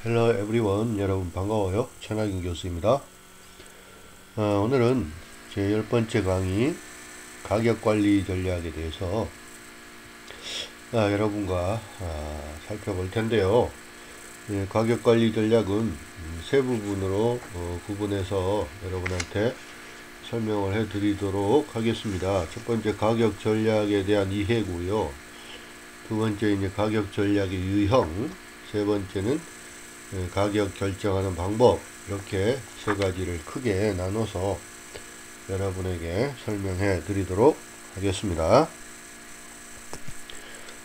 Hello everyone. 여러분 반가워요. 천하균 교수입니다. 오늘은 제 10번째 강의 가격관리 전략에 대해서 여러분과 살펴볼 텐데요. 가격관리 전략은 세 부분으로 구분해서 여러분한테 설명을 해 드리도록 하겠습니다. 첫 번째 가격 전략에 대한 이해고요. 두 번째 이제 가격 전략의 유형, 세 번째는 가격 결정하는 방법, 이렇게 세 가지를 크게 나눠서 여러분에게 설명해 드리도록 하겠습니다.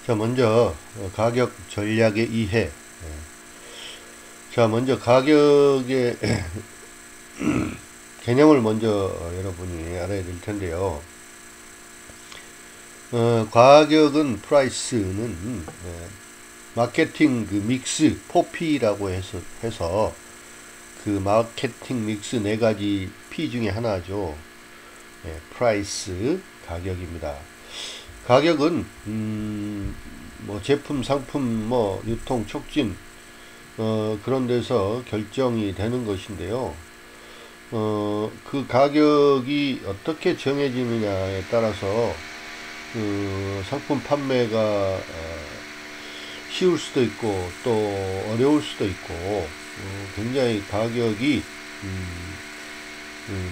자, 먼저 가격 전략의 이해. 자, 먼저 가격의 개념을 먼저 여러분이 알아야 될 텐데요. 가격은, 프라이스는 마케팅 그 믹스, 포피라고 해서 그 마케팅 믹스 네 가지 P 중에 하나죠. 프라이스, 가격입니다. 가격은 뭐 제품, 상품, 뭐 유통, 촉진 그런 데서 결정이 되는 것인데요. 그 가격이 어떻게 정해지느냐에 따라서 그 상품 판매가 쉬울 수도 있고 또 어려울 수도 있고 굉장히 가격이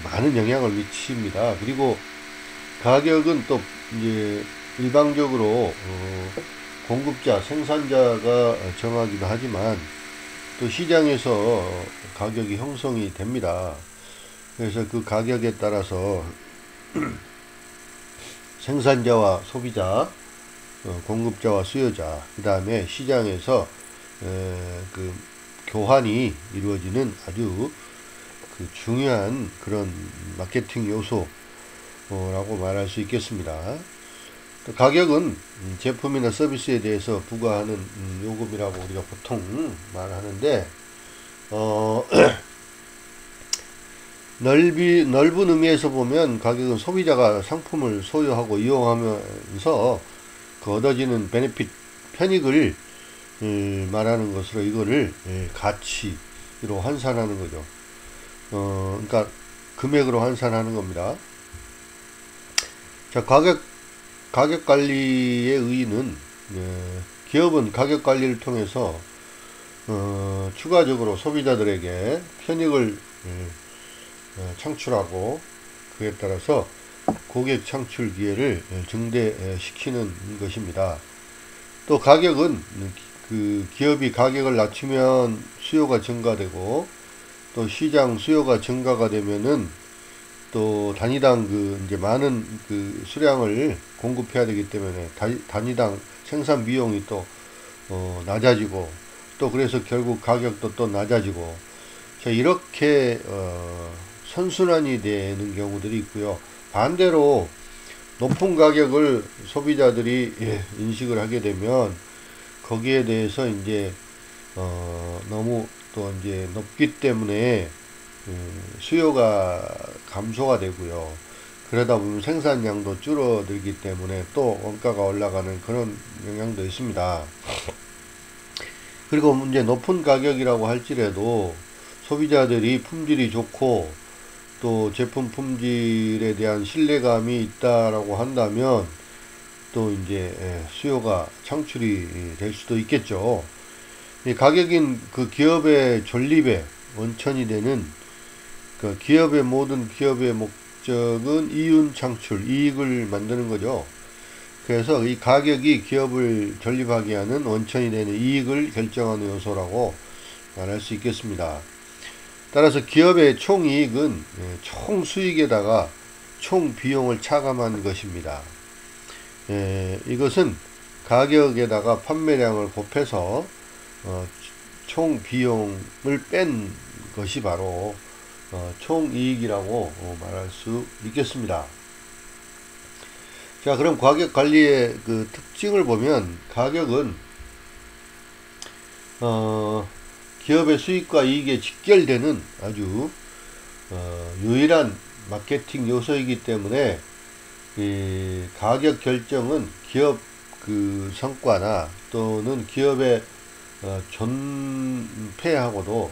많은 영향을 미칩니다. 그리고 가격은 또 이제 일방적으로 공급자, 생산자가 정하기도 하지만 또 시장에서 가격이 형성이 됩니다. 그래서 그 가격에 따라서 생산자와 소비자, 공급자와 수요자, 그 다음에 시장에서 그 교환이 이루어지는 아주 그 중요한 그런 마케팅 요소라고 말할 수 있겠습니다. 가격은 제품이나 서비스에 대해서 부과하는 요금이라고 우리가 보통 말하는데 넓은 의미에서 보면 가격은 소비자가 상품을 소유하고 이용하면서 그 얻어지는 베네핏, 편익을 말하는 것으로 이거를 가치로 환산하는 거죠. 그러니까 금액으로 환산하는 겁니다. 자, 가격 관리의 의의는 기업은 가격 관리를 통해서 추가적으로 소비자들에게 편익을 창출하고 그에 따라서 고객 창출 기회를 증대시키는 것입니다. 또 가격은 그 기업이 가격을 낮추면 수요가 증가되고 또 시장 수요가 증가가 되면은 또 단위당 그 이제 많은 그 수량을 공급해야 되기 때문에 단위당 생산 비용이 또 낮아지고 또 그래서 결국 가격도 또 낮아지고 자 이렇게 선순환이 되는 경우들이 있고요. 반대로 높은 가격을 소비자들이 인식을 하게 되면 거기에 대해서 이제 너무 또 이제 높기 때문에 수요가 감소가 되고요. 그러다 보면 생산량도 줄어들기 때문에 또 원가가 올라가는 그런 영향도 있습니다. 그리고 이제 높은 가격이라고 할지라도 소비자들이 품질이 좋고 또 제품 품질에 대한 신뢰감이 있다라고 한다면 또 이제 수요가 창출이 될 수도 있겠죠. 가격인 그 기업의 존립의 원천이 되는 그 기업의 모든 기업의 목적은 이윤 창출, 이익을 만드는 거죠. 그래서 이 가격이 기업을 존립하게 하는 원천이 되는 이익을 결정하는 요소라고 말할 수 있겠습니다. 따라서 기업의 총이익은 총 수익에다가 총 비용을 차감한 것입니다. 이것은 가격에다가 판매량을 곱해서 총 비용을 뺀 것이 바로 총이익이라고 말할 수 있겠습니다. 자, 그럼 가격 관리의 그 특징을 보면 가격은 기업의 수익과 이익에 직결되는 아주 유일한 마케팅 요소이기 때문에 이 가격 결정은 기업 그 성과나 또는 기업의 존폐하고도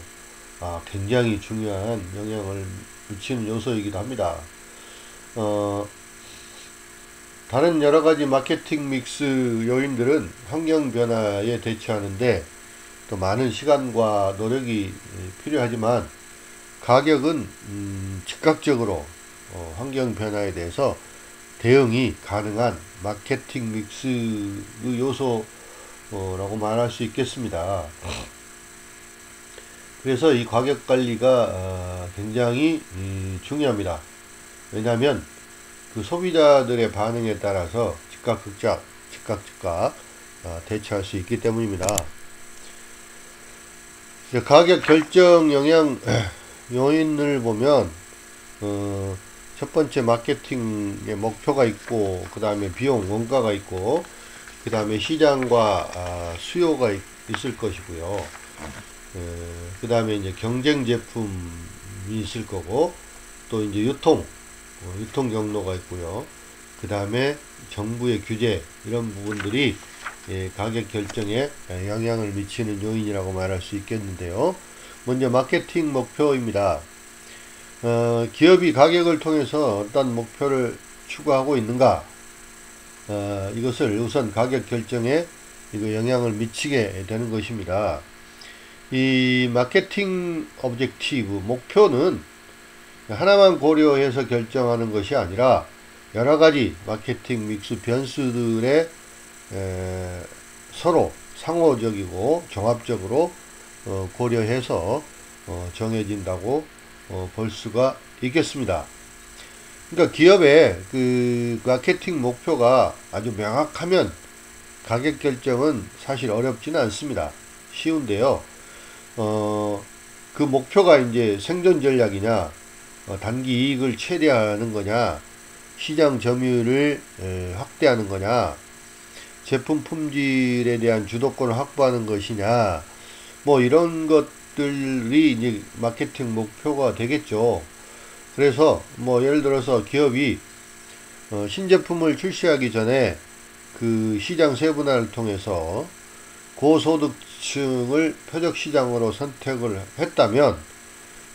굉장히 중요한 영향을 미치는 요소이기도 합니다. 다른 여러가지 마케팅 믹스 요인들은 환경 변화에 대처하는데 또 많은 시간과 노력이 필요하지만 가격은 즉각적으로 환경 변화에 대해서 대응이 가능한 마케팅 믹스 요소라고 말할 수 있겠습니다. 그래서 이 가격 관리가 굉장히 중요합니다. 왜냐하면 그 소비자들의 반응에 따라서 즉각 대처할 수 있기 때문입니다. 가격 결정 영향 요인을 보면 첫 번째 마케팅의 목표가 있고, 그 다음에 비용 원가가 있고, 그 다음에 시장과 수요가 있을 것이고요. 그 다음에 이제 경쟁 제품이 있을 거고, 또 이제 유통 경로가 있고요. 그 다음에 정부의 규제, 이런 부분들이 가격 결정에 영향을 미치는 요인이라고 말할 수 있겠는데요. 먼저 마케팅 목표입니다. 기업이 가격을 통해서 어떤 목표를 추구하고 있는가, 이것을 우선 가격 결정에 영향을 미치게 되는 것입니다. 이 마케팅 오브젝티브, 목표는 하나만 고려해서 결정하는 것이 아니라 여러가지 마케팅 믹스 변수들의 서로 상호적이고 종합적으로 고려해서 정해진다고 볼 수가 있겠습니다. 그러니까 기업의 그 마케팅 목표가 아주 명확하면 가격 결정은 사실 어렵지는 않습니다. 쉬운데요. 그 목표가 이제 생존 전략이냐, 단기 이익을 최대화하는 거냐, 시장 점유율을 확대하는 거냐, 제품 품질에 대한 주도권을 확보하는 것이냐, 뭐 이런 것들이 이제 마케팅 목표가 되겠죠. 그래서 뭐 예를 들어서 기업이 신제품을 출시하기 전에 그 시장 세분화를 통해서 고소득층을 표적시장으로 선택을 했다면,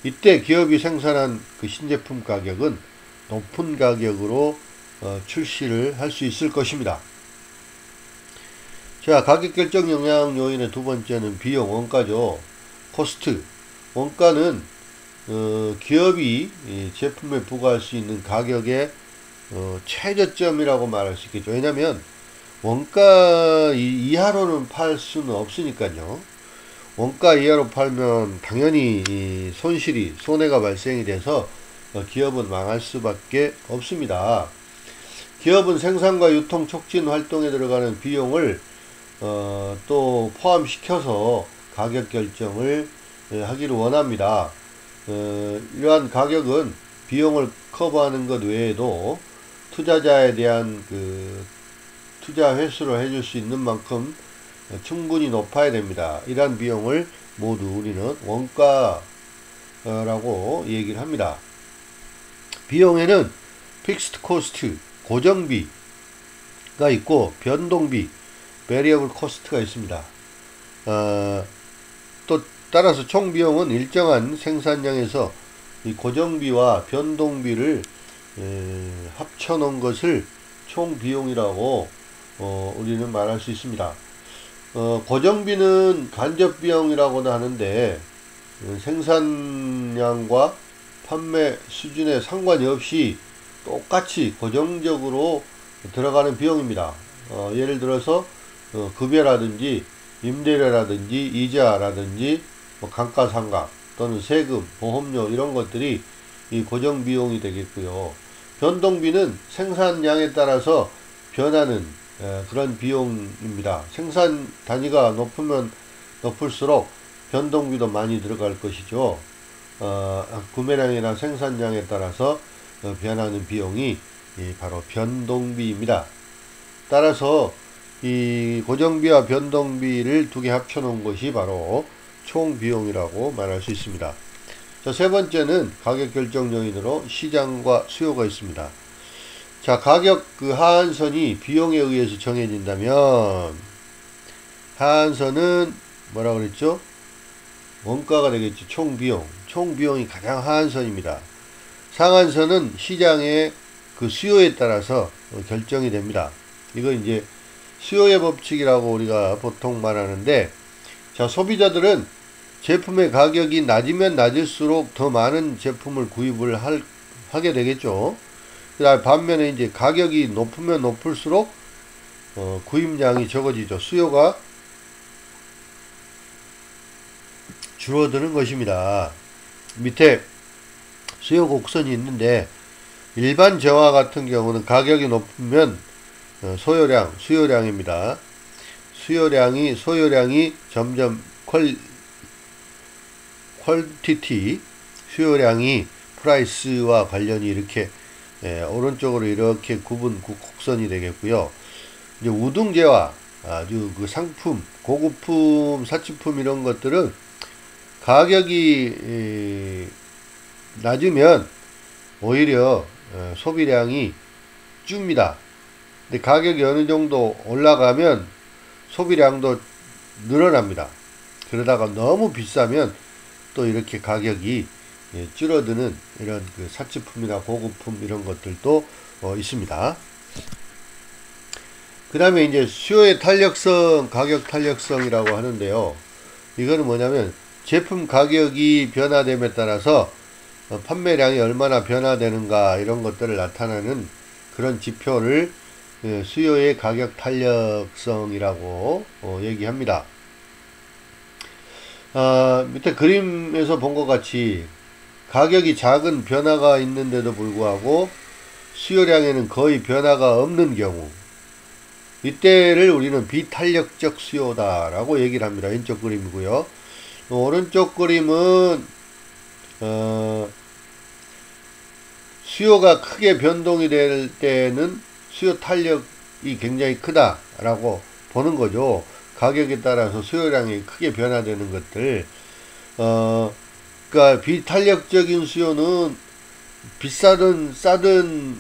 이때 기업이 생산한 그 신제품 가격은 높은 가격으로 출시를 할 수 있을 것입니다. 자, 가격 결정 영향 요인의 두 번째는 비용, 원가죠. 코스트. 원가는 기업이 제품에 부과할 수 있는 가격의 최저점이라고 말할 수 있겠죠. 왜냐하면 원가 이하로는 팔 수는 없으니까요. 원가 이하로 팔면 당연히 손해가 발생이 돼서 기업은 망할 수밖에 없습니다. 기업은 생산과 유통 촉진 활동에 들어가는 비용을 또 포함시켜서 가격 결정을 하기를 원합니다. 이러한 가격은 비용을 커버하는 것 외에도 투자자에 대한 그 투자 회수를 해줄 수 있는 만큼 충분히 높아야 됩니다. 이러한 비용을 모두 우리는 원가라고 얘기를 합니다. 비용에는 픽스드 코스트, 고정비가 있고 변동비, 베리어블 코스트가 있습니다. 또 따라서 총 비용은 일정한 생산량에서 이 고정비와 변동비를 합쳐놓은 것을 총 비용이라고 우리는 말할 수 있습니다. 고정비는 간접 비용이라고도 하는데 생산량과 판매 수준에 상관이 없이 똑같이 고정적으로 들어가는 비용입니다. 예를 들어서 급여라든지 임대료라든지 이자라든지 감가상각 또는 세금, 보험료 이런 것들이 이 고정 비용이 되겠고요. 변동비는 생산량에 따라서 변하는 그런 비용입니다. 생산 단위가 높으면 높을수록 변동비도 많이 들어갈 것이죠. 구매량이나 생산량에 따라서 변하는 비용이 바로 변동비입니다. 따라서 이 고정비와 변동비를 두 개 합쳐 놓은 것이 바로 총 비용이라고 말할 수 있습니다. 자, 세 번째는 가격 결정 요인으로 시장과 수요가 있습니다. 자, 가격 그 하한선이 비용에 의해서 정해진다면 하한선은 뭐라 그랬죠? 원가가 되겠죠. 총비용. 총비용이 가장 하한선입니다. 상한선은 시장의 그 수요에 따라서 결정이 됩니다. 이건 이제 수요의 법칙이라고 우리가 보통 말하는데, 자, 소비자들은 제품의 가격이 낮으면 낮을수록 더 많은 제품을 구입을 하게 되겠죠. 그다음에 반면에 이제 가격이 높으면 높을수록 구입량이 적어지죠. 수요가 줄어드는 것입니다. 밑에 수요 곡선이 있는데, 일반 저하 같은 경우는 가격이 높으면 수요량입니다. 소요량이 점점 퀄티티, 수요량이 프라이스와 관련이 이렇게 오른쪽으로 이렇게 곡선이 되겠고요. 이제 우등재화, 아주 그 상품, 고급품, 사치품 이런 것들은 가격이 낮으면 오히려 소비량이 줍니다. 근데 가격이 어느 정도 올라가면 소비량도 늘어납니다. 그러다가 너무 비싸면 또 이렇게 가격이 줄어드는 이런 그 사치품이나 고급품 이런 것들도 있습니다. 그 다음에 이제 수요의 탄력성, 가격 탄력성이라고 하는데요. 이거는 뭐냐면 제품 가격이 변화됨에 따라서 판매량이 얼마나 변화되는가 이런 것들을 나타내는 그런 지표를 수요의 가격 탄력성이라고 얘기합니다. 밑에 그림에서 본 것 같이 가격이 작은 변화가 있는데도 불구하고 수요량에는 거의 변화가 없는 경우, 이때를 우리는 비탄력적 수요다라고 얘기를 합니다. 왼쪽 그림이고요. 오른쪽 그림은 수요가 크게 변동이 될 때는 수요 탄력이 굉장히 크다라고 보는 거죠. 가격에 따라서 수요량이 크게 변화되는 것들. 그러니까 비탄력적인 수요는 비싸든 싸든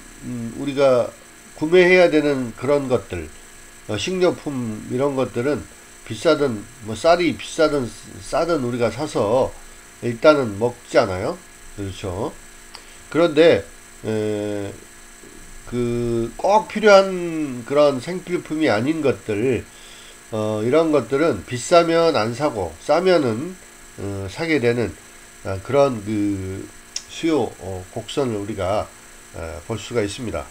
우리가 구매해야 되는 그런 것들, 식료품 이런 것들은 비싸든 뭐 쌀이 비싸든 싸든 우리가 사서 일단은 먹잖아요. 그렇죠. 그런데 꼭 필요한 그런 생필품이 아닌 것들, 이런 것들은 비싸면 안 사고 싸면은 사게 되는 그런 그 수요 곡선을 우리가 볼 수가 있습니다.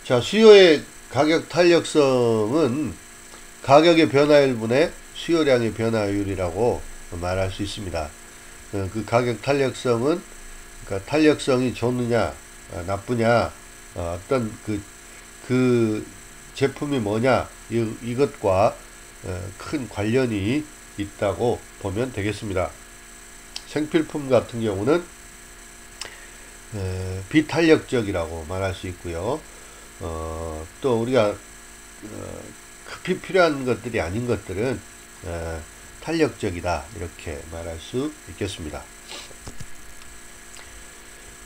자, 수요의 가격 탄력성은 가격의 변화율분의 수요량의 변화율이라고 말할 수 있습니다. 그 가격 탄력성은, 그러니까 탄력성이 좋느냐 나쁘냐, 어떤 그 제품이 뭐냐, 이것과 큰 관련이 있다고 보면 되겠습니다. 생필품 같은 경우는 비탄력적이라고 말할 수 있고요. 또 우리가 급히 필요한 것들이 아닌 것들은 탄력적이다, 이렇게 말할 수 있겠습니다.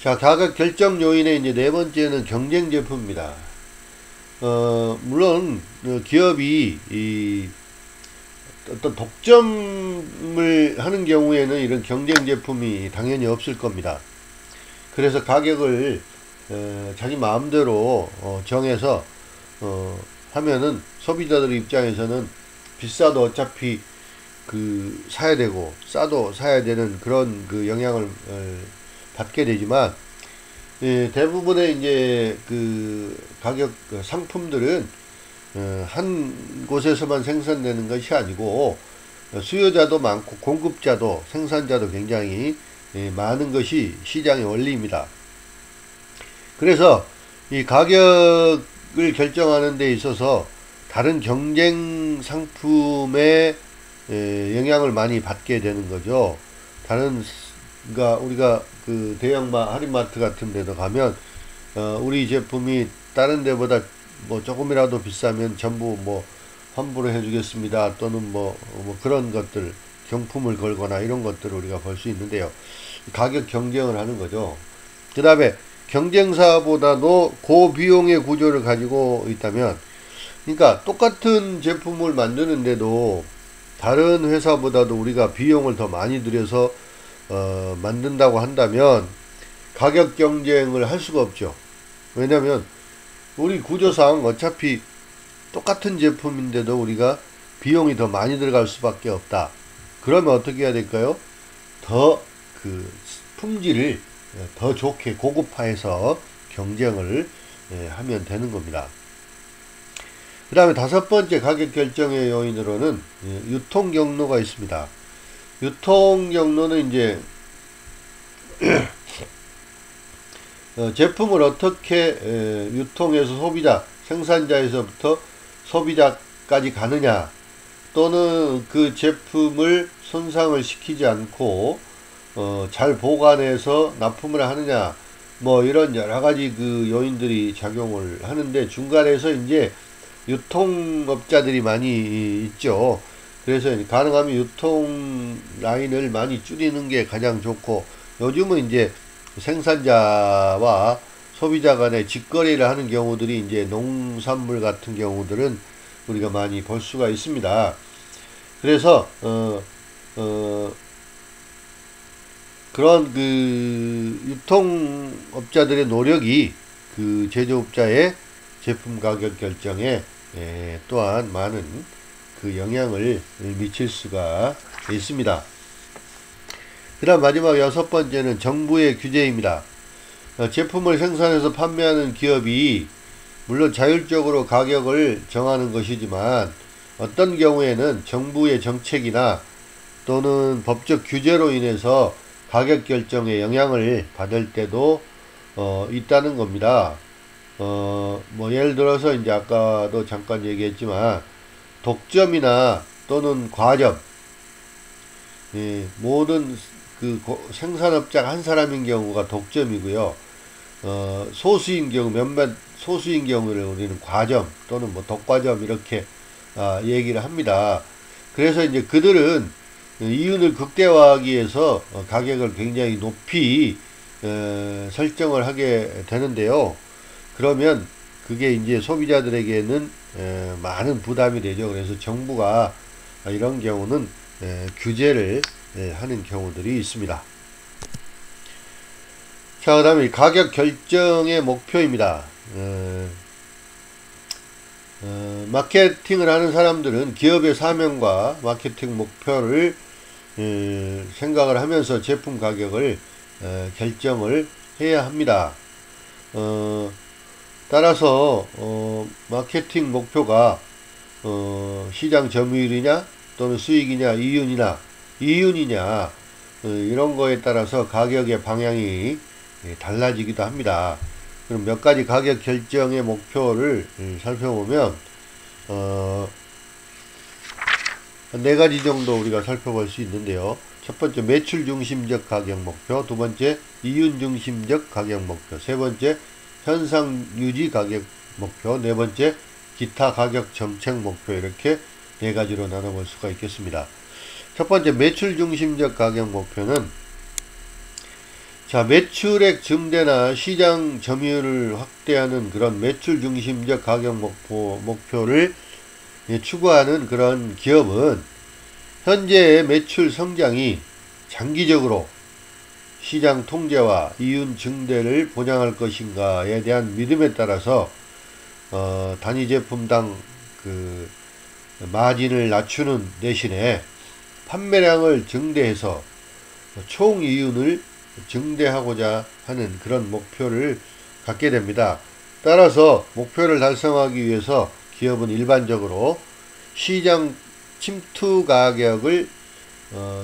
자, 가격 결정 요인의 이제 네 번째는 경쟁 제품입니다. 물론 기업이 어떤 독점을 하는 경우에는 이런 경쟁 제품이 당연히 없을 겁니다. 그래서 가격을 자기 마음대로 정해서 하면은 소비자들 입장에서는 비싸도 어차피 사야 되고 싸도 사야 되는 그런 그 영향을 받게 되지만, 대부분의 이제 그 가격 상품들은 한 곳에서만 생산되는 것이 아니고 수요자도 많고 공급자도 생산자도 굉장히 많은 것이 시장의 원리입니다. 그래서 이 가격을 결정하는 데 있어서 다른 경쟁 상품의 영향을 많이 받게 되는 거죠. 그러니까 우리가 그 대형마 할인마트 같은 데도 가면 우리 제품이 다른 데보다 뭐 조금이라도 비싸면 전부 뭐 환불을 해주겠습니다, 또는 뭐 그런 것들, 경품을 걸거나 이런 것들을 우리가 볼 수 있는데요. 가격 경쟁을 하는 거죠. 그 다음에 경쟁사보다도 고비용의 구조를 가지고 있다면 그러니까 똑같은 제품을 만드는데도 다른 회사보다도 우리가 비용을 더 많이 들여서 만든다고 한다면 가격 경쟁을 할 수가 없죠. 왜냐면 우리 구조상 어차피 똑같은 제품인데도 우리가 비용이 더 많이 들어갈 수밖에 없다. 그러면 어떻게 해야 될까요? 더 그 품질을 더 좋게 고급화해서 경쟁을 하면 되는 겁니다. 그 다음에 다섯 번째 가격 결정의 요인으로는 유통 경로가 있습니다. 유통 경로는 이제 제품을 어떻게 유통해서 소비자, 생산자에서부터 소비자까지 가느냐, 또는 그 제품을 손상을 시키지 않고 잘 보관해서 납품을 하느냐, 뭐 이런 여러 가지 그 요인들이 작용을 하는데, 중간에서 이제 유통업자들이 많이 있죠. 그래서 가능하면 유통 라인을 많이 줄이는 게 가장 좋고, 요즘은 이제 생산자와 소비자 간의 직거래를 하는 경우들이 이제 농산물 같은 경우들은 우리가 많이 볼 수가 있습니다. 그래서 그런 그 유통업자들의 노력이 그 제조업자의 제품 가격 결정에 또한 많은 그 영향을 미칠 수가 있습니다. 그 다음 마지막 여섯 번째는 정부의 규제입니다. 제품을 생산해서 판매하는 기업이 물론 자율적으로 가격을 정하는 것이지만, 어떤 경우에는 정부의 정책이나 또는 법적 규제로 인해서 가격 결정에 영향을 받을 때도 있다는 겁니다. 뭐 예를 들어서 이제 아까도 잠깐 얘기했지만 독점이나 또는 과점, 모든 그 생산업자가 한 사람인 경우가 독점이고요. 소수인 경우, 몇몇 소수인 경우를 우리는 과점 또는 뭐 독과점 이렇게 얘기를 합니다. 그래서 이제 그들은 이윤을 극대화하기 위해서 가격을 굉장히 높이 설정을 하게 되는데요. 그러면 그게 이제 소비자들에게는 많은 부담이 되죠. 그래서 정부가 이런 경우는 규제를 하는 경우들이 있습니다. 자, 그 다음에 가격 결정의 목표입니다. 마케팅을 하는 사람들은 기업의 사명과 마케팅 목표를 생각을 하면서 제품 가격을 결정을 해야 합니다. 따라서 마케팅 목표가 시장 점유율이냐 또는 수익이냐 이윤이냐 이런 거에 따라서 가격의 방향이 달라지기도 합니다. 그럼 몇 가지 가격 결정의 목표를 살펴보면 네 가지 정도 우리가 살펴볼 수 있는데요. 첫 번째, 매출 중심적 가격 목표. 두 번째, 이윤 중심적 가격 목표. 세 번째, 현상 유지 가격 목표. 네 번째, 기타 가격 정책 목표. 이렇게 네 가지로 나눠볼 수가 있겠습니다. 첫 번째, 매출 중심적 가격 목표는, 자, 매출액 증대나 시장 점유율을 확대하는 그런 매출 중심적 가격 목표를 추구하는 그런 기업은 현재의 매출 성장이 장기적으로 시장 통제와 이윤 증대를 보장할 것인가에 대한 믿음에 따라서 단위 제품당 그 마진을 낮추는 대신에 판매량을 증대해서 총 이윤을 증대하고자 하는 그런 목표를 갖게 됩니다. 따라서 목표를 달성하기 위해서 기업은 일반적으로 시장 침투 가격을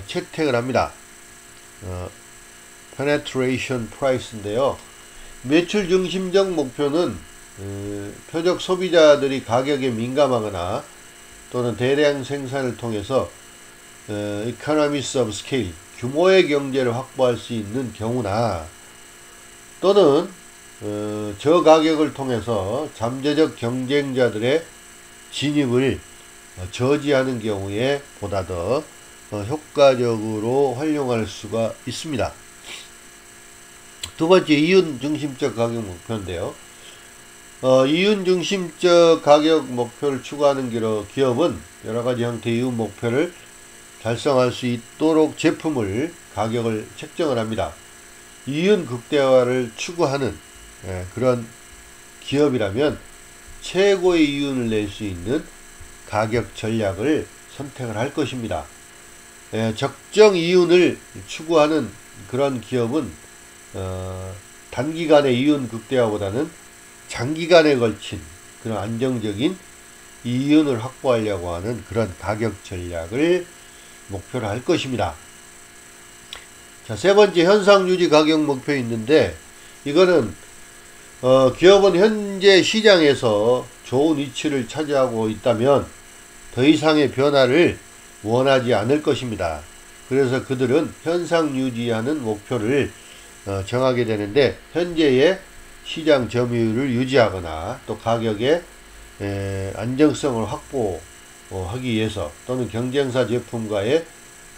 채택을 합니다. penetration price인데요. 매출 중심적 목표는 표적 소비자들이 가격에 민감하거나 또는 대량 생산을 통해서 economies of scale, 규모의 경제를 확보할 수 있는 경우나 또는 저가격을 통해서 잠재적 경쟁자들의 진입을 저지하는 경우에 보다 더 효과적으로 활용할 수가 있습니다. 두 번째, 이윤 중심적 가격 목표인데요. 이윤 중심적 가격 목표를 추구하는 기업은 여러 가지 형태의 이윤 목표를 달성할 수 있도록 제품을 가격을 책정을 합니다. 이윤 극대화를 추구하는 그런 기업이라면 최고의 이윤을 낼 수 있는 가격 전략을 선택을 할 것입니다. 적정 이윤을 추구하는 그런 기업은 단기간의 이윤 극대화보다는 장기간에 걸친 그런 안정적인 이윤을 확보하려고 하는 그런 가격 전략을 목표로 할 것입니다. 자, 세 번째 현상 유지 가격 목표 있는데, 이거는 기업은 현재 시장에서 좋은 위치를 차지하고 있다면 더 이상의 변화를 원하지 않을 것입니다. 그래서 그들은 현상 유지하는 목표를 정하게 되는데, 현재의 시장 점유율을 유지하거나 또 가격의 안정성을 확보하기 위해서 또는 경쟁사 제품과의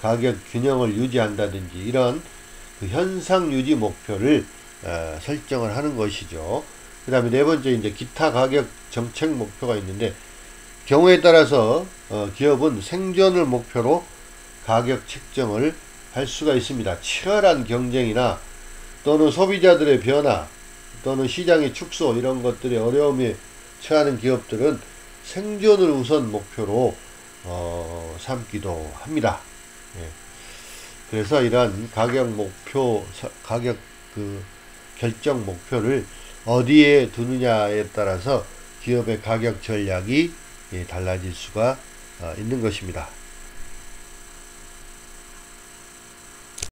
가격 균형을 유지한다든지 이런 그 현상 유지 목표를 설정을 하는 것이죠. 그 다음에 네 번째 이제 기타 가격 정책 목표가 있는데, 경우에 따라서 기업은 생존을 목표로 가격 책정을 할 수가 있습니다. 치열한 경쟁이나 또는 소비자들의 변화 또는 시장의 축소 이런 것들의 어려움에 처하는 기업들은 생존을 우선 목표로 삼기도 합니다. 그래서 이러한 가격 목표, 가격 결정 목표를 어디에 두느냐에 따라서 기업의 가격 전략이 달라질 수가 있는 것입니다.